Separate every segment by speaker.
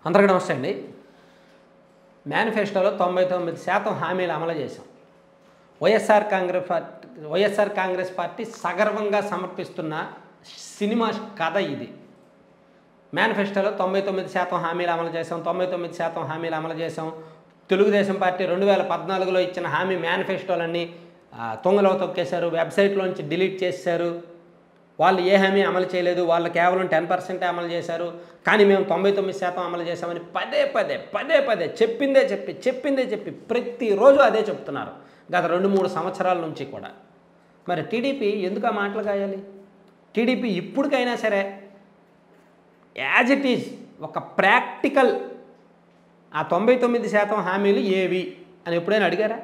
Speaker 1: అందరికీ నమస్తే అండి. మేనిఫెస్టోలో 99% హామీలు అమలు చేశాం. వైఎస్ఆర్ కాంగ్రెస్ పార్టీ సగర్వంగా సమర్పిస్తున్న సినిమా కథ ఇది. మేనిఫెస్టోలో 99% హామీలు అమలు చేశాం, 99% హామీలు అమలు చేశాం. తెలుగుదేశం పార్టీ 2014లో ఇచ్చిన హామీ మేనిఫెస్టోలన్నీ తొంగలో తొక్కేశారు, వెబ్సైట్లోంచి డిలీట్ చేశారు. వాళ్ళు ఏ హామీ అమలు చేయలేదు, వాళ్ళు కేవలం 10% అమలు చేశారు. కానీ మేము 99% అమలు చేశామని పదే పదే చెప్పిందే చెప్పి ప్రతిరోజు అదే చెప్తున్నారు గత 2-3 సంవత్సరాల నుంచి కూడా. మరి టీడీపీ ఎందుకు ఆ మాటలు కాయాలి? టీడీపీ ఇప్పటికైనా సరే యాజ్ ఇట్ ఈజ్ ఒక ప్రాక్టికల్ ఆ 99% హామీలు ఏవి అని ఎప్పుడైనా అడిగారా?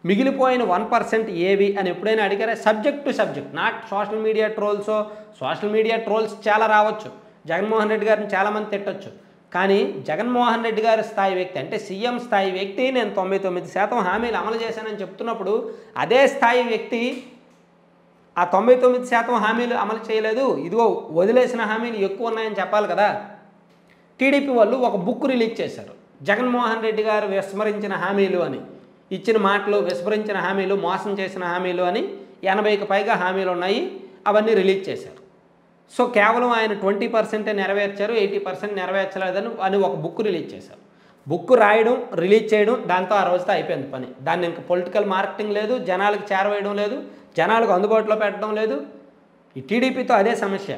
Speaker 1: మిగిలిపోయిన 1% ఏవి అని ఎప్పుడైనా అడిగారా? Subject to subject, not social media trolls చాలా రావచ్చు. జగన్మోహన్ రెడ్డి గారిని చాలామంది తిట్టచ్చు. కానీ జగన్మోహన్ రెడ్డి గారి స్థాయి వ్యక్తి అంటే సీఎం స్థాయి వ్యక్తి నేను 99% హామీలు అమలు చేశానని చెప్తున్నప్పుడు అదే స్థాయి వ్యక్తి ఆ 99% హామీలు అమలు చేయలేదు, ఇదిగో వదిలేసిన హామీలు ఎక్కువ ఉన్నాయని చెప్పాలి కదా. టీడీపీ వాళ్ళు ఒక బుక్ రిలీజ్ చేశారు, జగన్మోహన్ రెడ్డి గారు విస్మరించిన హామీలు అని, ఇచ్చిన మాటలు విస్మరించిన హామీలు, మోసం చేసిన హామీలు అని 80కి పైగా హామీలు ఉన్నాయి. అవన్నీ రిలీజ్ చేశారు. సో కేవలం ఆయన 20% నెరవేర్చారు, 80% నెరవేర్చలేదని అని ఒక బుక్ రిలీజ్ చేశారు. బుక్ రాయడం, రిలీజ్ చేయడం, దాంతో ఆ రోజుతో అయిపోయింది పని. దాన్ని ఇంకా పొలిటికల్ మార్కెటింగ్ లేదు, జనాలకు చేరవేయడం లేదు, జనాలకు అందుబాటులో పెట్టడం లేదు. ఈ టీడీపీతో అదే సమస్య.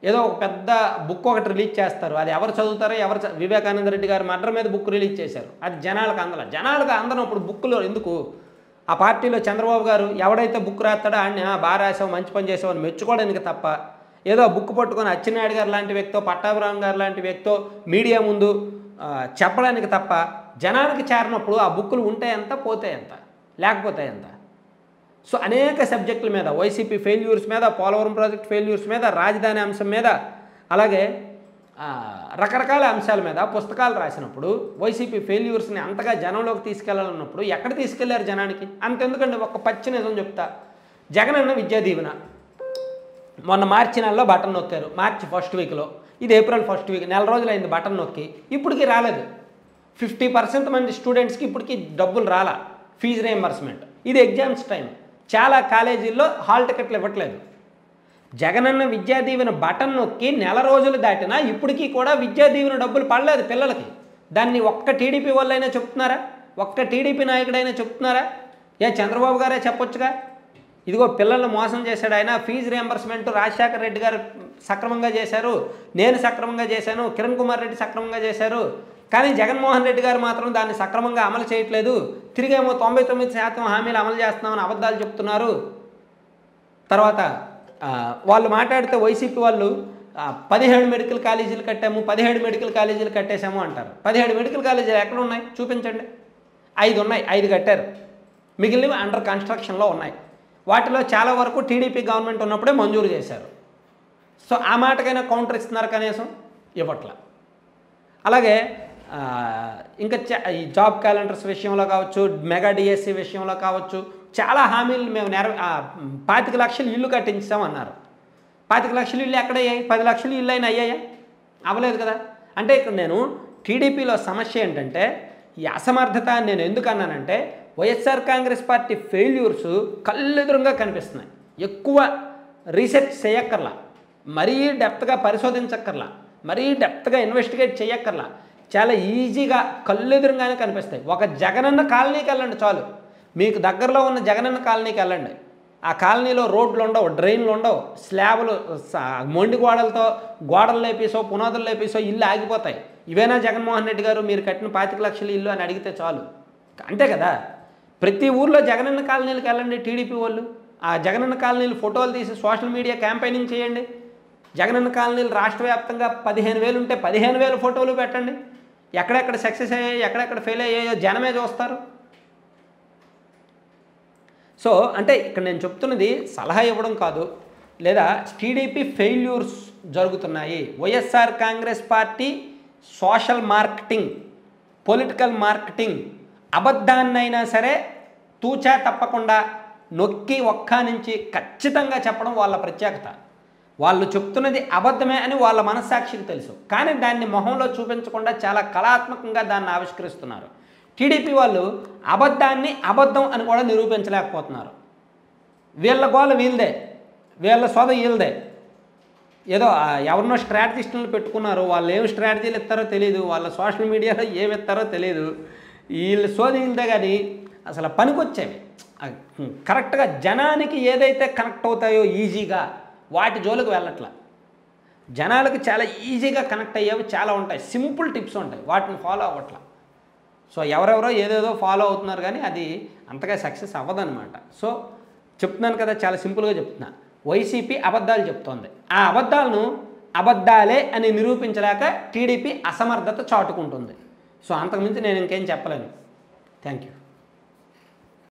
Speaker 1: ఏదో ఒక పెద్ద బుక్ ఒకటి రిలీజ్ చేస్తారు, అది ఎవరు చదువుతారో వివేకానంద రెడ్డి గారు మర్డర్ మీద బుక్ రిలీజ్ చేశారు, అది జనాలకు అందనప్పుడు బుక్కులో ఎందుకు? ఆ పార్టీలో చంద్రబాబు గారు ఎవడైతే బుక్ రాస్తాడో ఆడిని బాగా రాసావు, మంచి పని చేసావు అని మెచ్చుకోవడానికి తప్ప, ఏదో బుక్ పట్టుకొని అచ్చెన్నాయుడు గారు లాంటి వ్యక్తో, పట్టాభిరామ్ గారు లాంటి వ్యక్తో మీడియా ముందు చెప్పడానికి తప్ప, జనానికి చేరినప్పుడు ఆ బుక్కులు ఉంటే ఎంత, పోతే ఎంత, లేకపోతే ఎంత. సో అనేక సబ్జెక్టుల మీద, వైసీపీ ఫెయిల్యూర్స్ మీద, పోలవరం ప్రాజెక్ట్ ఫెయిల్యూర్స్ మీద, రాజధాని అంశం మీద, అలాగే రకరకాల అంశాల మీద పుస్తకాలు రాసినప్పుడు వైసీపీ ఫెయిల్యూర్స్ని అంతగా జనంలోకి తీసుకెళ్లాలన్నప్పుడు ఎక్కడ తీసుకెళ్లారు జనానికి? అంతెందుకండి, ఒక పచ్చి నిజం చెప్తా. జగనన్న విద్యా దీవెన మొన్న మార్చి నెలలో బటన్ నొక్కారు, మార్చి ఫస్ట్ వీక్లో, ఇది ఏప్రిల్ ఫస్ట్ వీక్, నెల రోజులైంది బటన్ నొక్కి, ఇప్పటికీ రాలేదు. 50% మంది స్టూడెంట్స్కి ఇప్పటికీ డబ్బులు రాలా, ఫీజు రీయింబర్స్మెంట్. ఇది ఎగ్జామ్స్ టైం, చాలా కాలేజీల్లో హాల్ టికెట్లు ఇవ్వట్లేదు. జగనన్న విద్యా దీవెన బటన్ నొక్కి నెల రోజులు దాటినా ఇప్పటికీ కూడా విద్యా దీవెన డబ్బులు పడలేదు పిల్లలకి. దాన్ని ఒక్క టీడీపీ వాళ్ళైనా చెప్తున్నారా? ఒక్క టీడీపీ నాయకుడైనా చెప్తున్నారా? చంద్రబాబు గారే చెప్పొచ్చుగా, ఇదిగో పిల్లల్ని మోసం చేశాడు ఆయన, ఫీజు రీయింబర్స్మెంట్ రాజశేఖర రెడ్డి గారు సక్రమంగా చేశారు, నేను సక్రమంగా చేశాను, కిరణ్ కుమార్ రెడ్డి సక్రమంగా చేశారు, కానీ జగన్మోహన్ రెడ్డి గారు మాత్రం దాన్ని సక్రమంగా అమలు చేయట్లేదు, తిరిగేమో 99% హామీలు అమలు చేస్తున్నామని అబద్ధాలు చెప్తున్నారు. తర్వాత వాళ్ళు మాట్లాడితే వైసీపీ వాళ్ళు 17 మెడికల్ కాలేజీలు కట్టాము, 17 మెడికల్ కాలేజీలు కట్టేశాము అంటారు. 17 మెడికల్ కాలేజీలు ఎక్కడ ఉన్నాయి చూపించండి. 5 ఉన్నాయి, 5 కట్టారు, మిగిలినవి అండర్ కన్స్ట్రక్షన్లో ఉన్నాయి. వాటిలో చాలా వరకు టీడీపీ గవర్నమెంట్ ఉన్నప్పుడే మంజూరు చేశారు. సో ఆ మాటకైనా కౌంటర్ ఇస్తున్నారు, కనీసం ఇవ్వట్ల. అలాగే ఇంకా ఈ జాబ్ క్యాలెండర్స్ విషయంలో కావచ్చు, మెగా డిఎస్సి విషయంలో కావచ్చు, చాలా హామీలు మేము 25 లక్షలు ఇల్లు కట్టించామన్నారు. 25 లక్షలు ఇల్లు ఎక్కడయ్యాయి? 10 లక్షలు ఇల్లు అయినా అయ్యాయా? అవ్వలేదు కదా. అంటే ఇక్కడ నేను టీడీపీలో సమస్య ఏంటంటే ఈ అసమర్థత. నేను ఎందుకు అన్నానంటే వైఎస్ఆర్ కాంగ్రెస్ పార్టీ ఫెయిల్యూర్స్ కళ్ళెదురుగా కనిపిస్తున్నాయి. ఎక్కువ రీసెర్చ్ చేయక్కర్లా, మరీ డెప్త్గా పరిశోధించక్కర్లా, మరీ డెప్త్గా ఇన్వెస్టిగేట్ చేయక్కర్లా, చాలా ఈజీగా కళ్ళెదురుగానే కనిపిస్తాయి. ఒక జగనన్న కాలనీకి వెళ్ళండి చాలు, మీకు దగ్గరలో ఉన్న జగనన్న కాలనీకి వెళ్ళండి. ఆ కాలనీలో రోడ్లు ఉండవు, డ్రైన్లు ఉండవు, స్లాబులు మొండి గోడలు లేపేసో పునాదులు లేపేసో ఇల్లు ఆగిపోతాయి. ఇవేనా జగన్మోహన్ రెడ్డి గారు మీరు కట్టిన 25 లక్షల ఇల్లు అని అడిగితే చాలు. అంతే కదా. ప్రతి ఊర్లో జగనన్న కాలనీలకు వెళ్ళండి టీడీపీ వాళ్ళు, ఆ జగనన్న కాలనీలు ఫోటోలు తీసి సోషల్ మీడియా క్యాంపెయినింగ్ చేయండి. జగనన్న కాలనీలు రాష్ట్ర వ్యాప్తంగా 15,000 ఉంటే 15,000 ఫోటోలు పెట్టండి. ఎక్కడెక్కడ సక్సెస్ అయ్యాయో, ఎక్కడెక్కడ ఫెయిల్ అయ్యాయో జనమే చూస్తారు. సో అంటే ఇక్కడ నేను చెప్తున్నది సలహా ఇవ్వడం కాదు, లేదా టీడీపీ ఫెయిల్యూర్స్ జరుగుతున్నాయి. YSR Congress party social marketing, political marketing, అబద్ధాన్నైనా సరే తూచా తప్పకుండా నొక్కి ఒక్క నుంచి ఖచ్చితంగా చెప్పడం వాళ్ళ ప్రత్యేకత. వాళ్ళు చెప్తున్నది అబద్ధమే అని వాళ్ళ మనస్సాక్షికి తెలుసు, కానీ దాన్ని మొహంలో చూపించకుండా చాలా కళాత్మకంగా దాన్ని ఆవిష్కరిస్తున్నారు. టీడీపీ వాళ్ళు అబద్ధాన్ని అబద్ధం అని కూడా నిరూపించలేకపోతున్నారు. వీళ్ళ గోల వీళ్ళదే, వీళ్ళ సోద వీళ్ళదే. ఏదో ఎవరినో స్ట్రాటజిస్టులను పెట్టుకున్నారు, వాళ్ళు ఏం స్ట్రాటజీలు ఇస్తారో తెలియదు, వాళ్ళ సోషల్ మీడియాలో ఏమి ఇస్తారో తెలియదు, వీళ్ళు సోది వీళ్ళదే. కానీ అసలు పనికొచ్చేవి కరెక్ట్గా జనానికి ఏదైతే కనెక్ట్ అవుతాయో ఈజీగా వాటి జోలికి వెళ్ళట్ల. జనాలకు చాలా ఈజీగా కనెక్ట్ అయ్యేవి చాలా ఉంటాయి, సింపుల్ టిప్స్ ఉంటాయి, వాటిని ఫాలో అవ్వట్ల. సో ఎవరెవరో ఏదేదో ఫాలో అవుతున్నారు, కానీ అది అంతగా సక్సెస్ అవ్వదన్నమాట. సో చెప్తున్నాను కదా, చాలా సింపుల్గా చెప్తున్నా. వైసీపీ అబద్ధాలు చెప్తోంది, ఆ అబద్ధాలను అబద్ధాలే అని నిరూపించలేక టీడీపీ అసమర్థత చాటుకుంటుంది. సో అంతకుమించి నేను ఇంకేం చెప్పలేను. Thank you.